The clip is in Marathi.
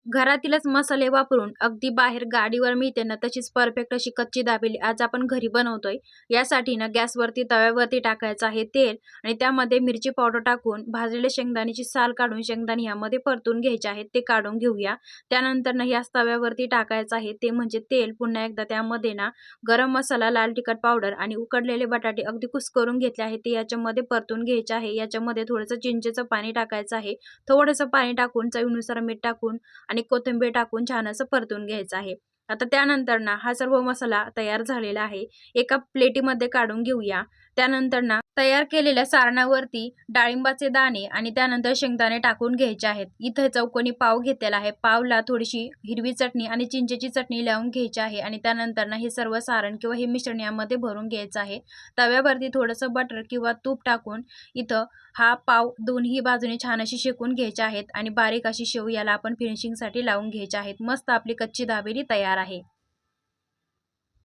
घरातीलच मसाले वापरून अगदी बाहेर गाडीवर मिळते ना तशीच परफेक्ट अशी कच्ची दाबेली आज आपण घरी बनवतोय। यासाठी ना गॅसवरती तव्यावरती टाकायचं आहे तेल आणि त्यामध्ये मिरची पावडर टाकून भाजलेले शेंगदाण्याची साल काढून शेंगदाणे यामध्ये परतून घ्यायचे आहेत ते काढून घेऊया। त्यानंतर ना याच तव्यावरती टाकायचं आहे ते म्हणजे तेल। पुन्हा एकदा त्यामध्ये ना गरम मसाला, लाल तिखट पावडर आणि उकडलेले बटाटे अगदी कुस्करून घेतले आहे ते याच्यामध्ये परतून घ्यायचे आहे। याच्यामध्ये थोडंसं चिंचेचं पाणी टाकायचं आहे। थोडंसं पाणी टाकून चवीनुसार मीठ टाकून आणि कोथिंबीर टाकून छान असं परतून घ्यायचं आहे। आता त्यानंतर ना हा सर्व मसाला तयार झालेला आहे एका प्लेटीमध्ये काढून घेऊया। त्यानंतर ना तयार केलेल्या सारणावरती डाळिंबाचे दाणे आणि त्यानंतर शेंगदाणे टाकून घ्यायचे आहेत। इथे चौकोनी पाव घेतलेला आहे। पावला थोडीशी हिरवी चटणी आणि चिंचेची चटणी लावून घ्यायची आहे आणि त्यानंतर ना हे सर्व सारण किंवा हे मिश्रण यामध्ये भरून घ्यायचं आहे। तव्यावरती थोडंसं बटर किंवा तूप टाकून इथं हा पाव दोन्ही बाजूने छान अशी शेकून घ्यायचे आहेत आणि बारीक अशी शेव याला आपण फिनिशिंगसाठी लावून घ्यायची आहेत। मस्त आपली कच्ची दाबेली तयार आहे।